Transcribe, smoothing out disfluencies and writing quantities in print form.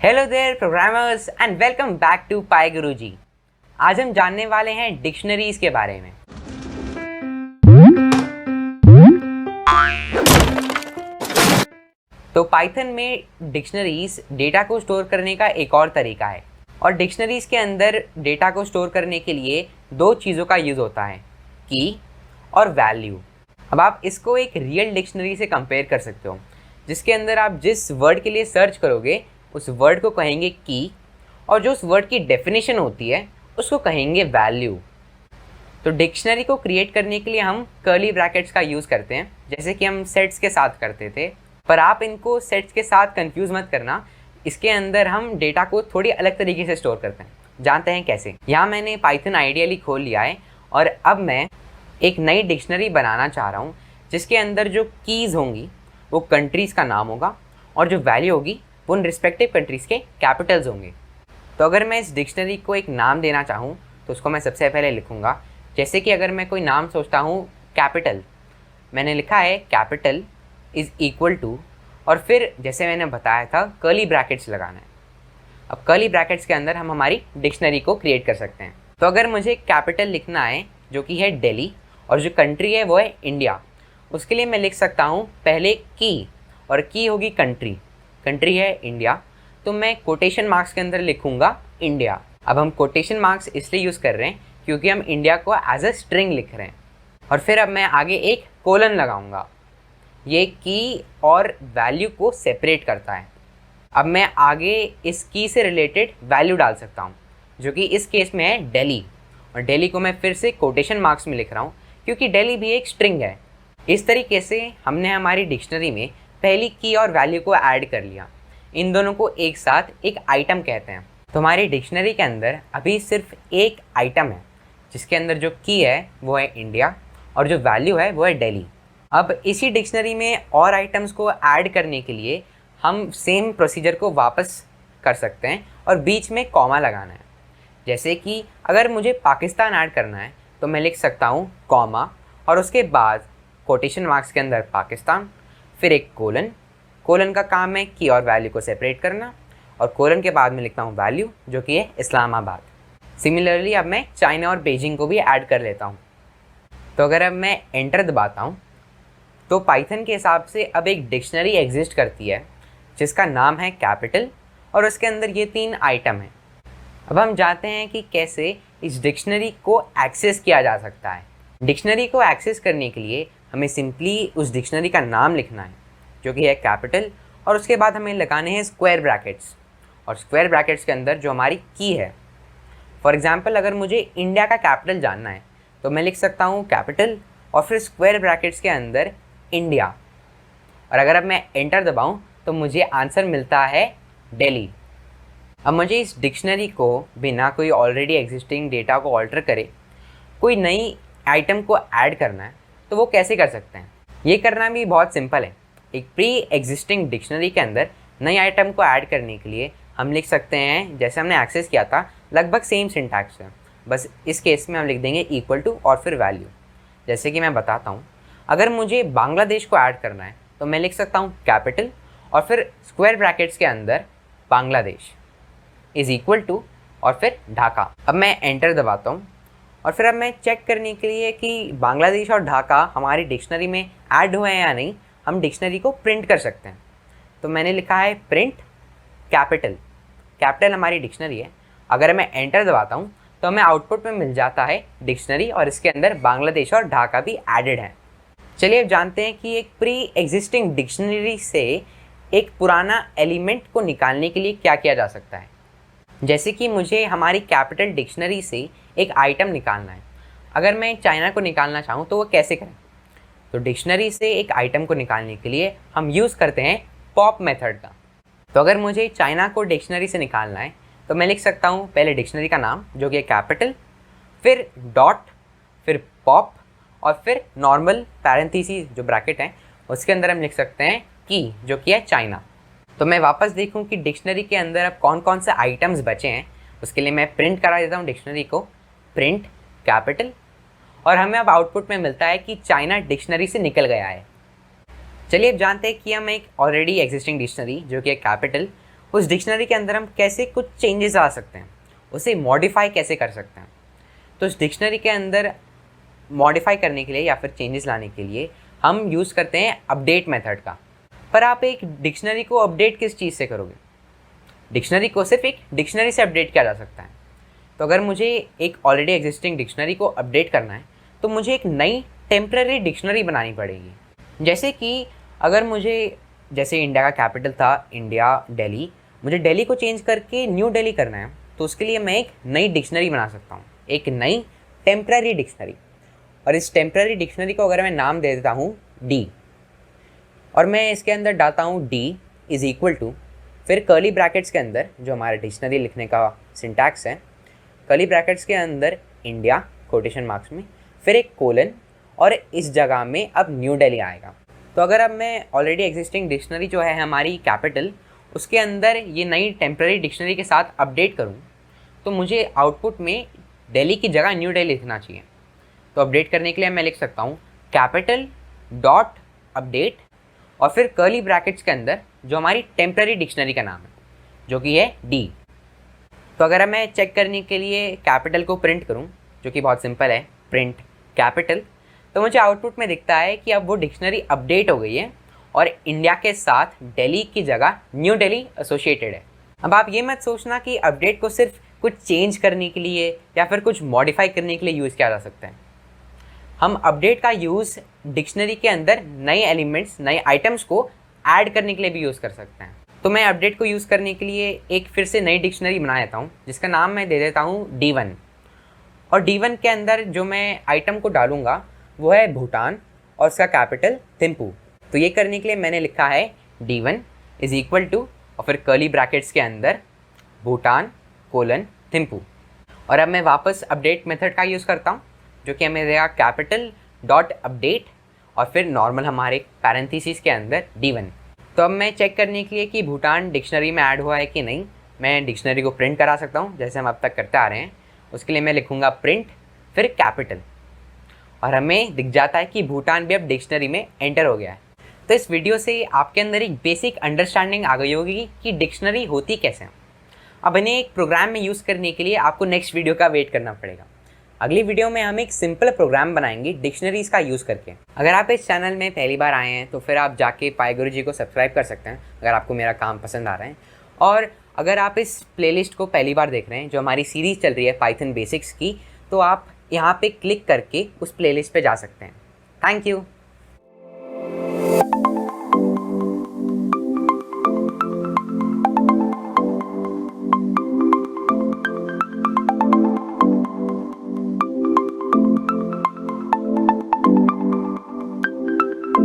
Hello there programmers and welcome back to Pi Guruji. आज हम जानने वाले हैं डिक्शनरीज के बारे में। तो पाइथन में डिक्शनरीज डेटा को स्टोर करने का एक और तरीका है और डिक्शनरीज के अंदर डेटा को स्टोर करने के लिए दो चीज़ों का यूज़ होता है, की और वैल्यू। अब आप इसको एक रियल डिक्शनरी से कंपेयर कर सकते हो, जिसके अंदर आप जिस वर्ड के लिए सर्च करोगे उस वर्ड को कहेंगे की और जो उस वर्ड की डेफिनेशन होती है उसको कहेंगे वैल्यू। तो डिक्शनरी को क्रिएट करने के लिए हम कर्ली ब्रैकेट्स का यूज़ करते हैं, जैसे कि हम सेट्स के साथ करते थे, पर आप इनको सेट्स के साथ कंफ्यूज मत करना। इसके अंदर हम डेटा को थोड़ी अलग तरीके से स्टोर करते हैं। जानते हैं कैसे। यहाँ मैंने पाइथन आइडियली खोल लिया है और अब मैं एक नई डिक्शनरी बनाना चाह रहा हूँ, जिसके अंदर जो कीज़ होंगी वो कंट्रीज़ का नाम होगा और जो वैल्यू होगी वो उन रिस्पेक्टिव कंट्रीज़ के कैपिटल्स होंगे। तो अगर मैं इस डिक्शनरी को एक नाम देना चाहूँ तो उसको मैं सबसे पहले लिखूँगा, जैसे कि अगर मैं कोई नाम सोचता हूँ कैपिटल, मैंने लिखा है कैपिटल इज़ इक्वल टू, और फिर जैसे मैंने बताया था कर्ली ब्रैकेट्स लगाना है। अब कर्ली ब्रैकेट्स के अंदर हम हमारी डिक्शनरी को क्रिएट कर सकते हैं। तो अगर मुझे कैपिटल लिखना है जो कि है दिल्ली और जो कंट्री है वो है इंडिया, उसके लिए मैं लिख सकता हूँ पहले की, और की होगी कंट्री, कंट्री है इंडिया, तो मैं कोटेशन मार्क्स के अंदर लिखूंगा इंडिया। अब हम कोटेशन मार्क्स इसलिए यूज़ कर रहे हैं क्योंकि हम इंडिया को एज अ स्ट्रिंग लिख रहे हैं। और फिर अब मैं आगे एक कोलन लगाऊंगा, ये की और वैल्यू को सेपरेट करता है। अब मैं आगे इस की से रिलेटेड वैल्यू डाल सकता हूँ, जो कि इस केस में है दिल्ली, और दिल्ली को मैं फिर से कोटेशन मार्क्स में लिख रहा हूँ क्योंकि दिल्ली भी एक स्ट्रिंग है। इस तरीके से हमने हमारी डिक्शनरी में पहली की और वैल्यू को ऐड कर लिया। इन दोनों को एक साथ एक आइटम कहते हैं। तो हमारी डिक्शनरी के अंदर अभी सिर्फ एक आइटम है, जिसके अंदर जो की है वो है इंडिया और जो वैल्यू है वो है दिल्ली। अब इसी डिक्शनरी में और आइटम्स को ऐड करने के लिए हम सेम प्रोसीजर को वापस कर सकते हैं और बीच में कॉमा लगाना है। जैसे कि अगर मुझे पाकिस्तान ऐड करना है तो मैं लिख सकता हूँ कॉमा और उसके बाद कोटेशन मार्क्स के अंदर पाकिस्तान, फिर एक कोलन। कोलन का काम है की और वैल्यू को सेपरेट करना, और कोलन के बाद में लिखता हूँ वैल्यू जो कि है इस्लामाबाद। सिमिलरली अब मैं चाइना और बीजिंग को भी ऐड कर लेता हूँ। तो अगर अब मैं एंटर दबाता हूँ तो पाइथन के हिसाब से अब एक डिक्शनरी एग्जिस्ट करती है जिसका नाम है कैपिटल, और उसके अंदर ये 3 आइटम हैं। अब हम जानते हैं कि कैसे इस डिक्शनरी को एक्सेस किया जा सकता है। डिक्शनरी को एक्सेस करने के लिए हमें सिंपली उस डिक्शनरी का नाम लिखना है जो कि है कैपिटल, और उसके बाद हमें लगाने हैं स्क्वायर ब्रैकेट्स, और स्क्वायर ब्रैकेट्स के अंदर जो हमारी की है। फॉर एग्जांपल अगर मुझे इंडिया का कैपिटल जानना है तो मैं लिख सकता हूँ कैपिटल और फिर स्क्वायर ब्रैकेट्स के अंदर इंडिया, और अगर अब मैं एंटर दबाऊँ तो मुझे आंसर मिलता है दिल्ली। अब मुझे इस डिक्शनरी को बिना कोई ऑलरेडी एग्जिस्टिंग डेटा को ऑल्टर करे कोई नई आइटम को ऐड करना है, तो वो कैसे कर सकते हैं। ये करना भी बहुत सिंपल है। एक प्री एग्जिस्टिंग डिक्शनरी के अंदर नई आइटम को ऐड करने के लिए हम लिख सकते हैं, जैसे हमने एक्सेस किया था, लगभग सेम सिंटैक्स है, बस इस केस में हम लिख देंगे इक्वल टू और फिर वैल्यू। जैसे कि मैं बताता हूँ, अगर मुझे बांग्लादेश को ऐड करना है तो मैं लिख सकता हूँ कैपिटल और फिर स्क्वायर ब्रैकेट्स के अंदर बांग्लादेश इज़ इक्वल टू और फिर ढाका। अब मैं एंटर दबाता हूँ और फिर अब मैं चेक करने के लिए कि बांग्लादेश और ढाका हमारी डिक्शनरी में ऐड हुए हैं या नहीं, हम डिक्शनरी को प्रिंट कर सकते हैं। तो मैंने लिखा है प्रिंट कैपिटल, कैपिटल हमारी डिक्शनरी है। अगर मैं एंटर दबाता हूँ तो हमें आउटपुट में मिल जाता है डिक्शनरी, और इसके अंदर बांग्लादेश और ढाका भी एडेड है। चलिए अब जानते हैं कि एक प्री एग्जिस्टिंग डिक्शनरी से एक पुराना एलिमेंट को निकालने के लिए क्या किया जा सकता है। जैसे कि मुझे हमारी कैपिटल डिक्शनरी से एक आइटम निकालना है। अगर मैं चाइना को निकालना चाहूँ तो वो कैसे करें। तो डिक्शनरी से एक आइटम को निकालने के लिए हम यूज़ करते हैं पॉप मेथड का। तो अगर मुझे चाइना को डिक्शनरी से निकालना है तो मैं लिख सकता हूँ पहले डिक्शनरी का नाम जो कि है कैपिटल, फिर डॉट, फिर पॉप, और फिर नॉर्मल पैरेंथेसिस जो ब्रैकेट हैं उसके अंदर हम लिख सकते हैं की, जो कि है चाइना। तो मैं वापस देखूँ कि डिक्शनरी के अंदर अब कौन कौन से आइटम्स बचे हैं, उसके लिए मैं प्रिंट करा देता हूँ डिक्शनरी को, प्रिंट कैपिटल, और हमें अब आउटपुट में मिलता है कि चाइना डिक्शनरी से निकल गया है। चलिए अब जानते हैं कि हम एक ऑलरेडी एग्जिस्टिंग डिक्शनरी जो कि है कैपिटल, उस डिक्शनरी के अंदर हम कैसे कुछ चेंजेस ला सकते हैं, उसे मॉडिफाई कैसे कर सकते हैं। तो उस डिक्शनरी के अंदर मॉडिफाई करने के लिए या फिर चेंजेस लाने के लिए हम यूज़ करते हैं अपडेट मेथड का। पर आप एक डिक्शनरी को अपडेट किस चीज़ से करोगे? डिक्शनरी को सिर्फ एक डिक्शनरी से अपडेट किया जा सकता है। तो अगर मुझे एक ऑलरेडी एग्जिस्टिंग डिक्शनरी को अपडेट करना है तो मुझे एक नई टेम्पररी डिक्शनरी बनानी पड़ेगी। जैसे कि अगर मुझे, जैसे इंडिया का कैपिटल था इंडिया, दिल्ली, मुझे दिल्ली को चेंज करके न्यू दिल्ली करना है, तो उसके लिए मैं एक नई डिक्शनरी बना सकता हूँ, एक नई टेम्पररी डिक्शनरी। और इस टेम्पररी डिक्शनरी को अगर मैं नाम दे देता हूँ डी, और मैं इसके अंदर डालता हूँ डी इज़ इक्वल टू, फिर कर्ली ब्रैकेट्स के अंदर जो हमारा डिक्शनरी लिखने का सिंटैक्स है, कर्ली ब्रैकेट्स के अंदर इंडिया कोटेशन मार्क्स में, फिर एक कोलन, और इस जगह में अब न्यू दिल्ली आएगा। तो अगर अब मैं ऑलरेडी एग्जिस्टिंग डिक्शनरी जो है हमारी कैपिटल, उसके अंदर ये नई टेम्पररी डिक्शनरी के साथ अपडेट करूँ, तो मुझे आउटपुट में दिल्ली की जगह न्यू दिल्ली लिखना चाहिए। तो अपडेट करने के लिए मैं लिख सकता हूँ कैपिटल डॉट अपडेट, और फिर कर्ली ब्रैकेट्स के अंदर जो हमारी टेम्पररी डिक्शनरी का नाम है, जो कि है डी। तो अगर मैं चेक करने के लिए कैपिटल को प्रिंट करूं, जो कि बहुत सिंपल है, प्रिंट कैपिटल, तो मुझे आउटपुट में दिखता है कि अब वो डिक्शनरी अपडेट हो गई है और इंडिया के साथ दिल्ली की जगह न्यू दिल्ली एसोसिएटेड है। अब आप ये मत सोचना कि अपडेट को सिर्फ कुछ चेंज करने के लिए या फिर कुछ मॉडिफाई करने के लिए यूज़ किया जा सकता है। हम अपडेट का यूज़ डिक्शनरी के अंदर नए एलिमेंट्स, नए आइटम्स को ऐड करने के लिए भी यूज़ कर सकते हैं। तो मैं अपडेट को यूज़ करने के लिए एक फिर से नई डिक्शनरी बना लेता हूँ, जिसका नाम मैं दे देता हूँ D1। और D1 के अंदर जो मैं आइटम को डालूँगा वो है भूटान और उसका कैपिटल थिम्पू। तो ये करने के लिए मैंने लिखा है D1 इज़ इक्वल टू, और फिर कर्ली ब्रैकेट्स के अंदर भूटान कोलन थिम्पू। और अब मैं वापस अपडेट मेथड का यूज़ करता हूँ, जो कि हमें देगा कैपिटल डॉट अपडेट और फिर नॉर्मल हमारे पैरेंथेसिस के अंदर D1। तो अब मैं चेक करने के लिए कि भूटान डिक्शनरी में ऐड हुआ है कि नहीं, मैं डिक्शनरी को प्रिंट करा सकता हूँ जैसे हम अब तक करते आ रहे हैं। उसके लिए मैं लिखूँगा प्रिंट फिर कैपिटल, और हमें दिख जाता है कि भूटान भी अब डिक्शनरी में एंटर हो गया है। तो इस वीडियो से आपके अंदर एक बेसिक अंडरस्टैंडिंग आ गई होगी कि डिक्शनरी होती कैसे है। अब इन्हें एक प्रोग्राम में यूज़ करने के लिए आपको नेक्स्ट वीडियो का वेट करना पड़ेगा। अगली वीडियो में हम एक सिंपल प्रोग्राम बनाएंगे डिक्शनरीज़ का यूज़ करके। अगर आप इस चैनल में पहली बार आए हैं तो फिर आप जाके पाई गुरुजी को सब्सक्राइब कर सकते हैं अगर आपको मेरा काम पसंद आ रहा है। और अगर आप इस प्लेलिस्ट को पहली बार देख रहे हैं, जो हमारी सीरीज़ चल रही है पाइथन बेसिक्स की, तो आप यहाँ पे क्लिक करके उस प्लेलिस्ट पे जा सकते हैं। Thank you.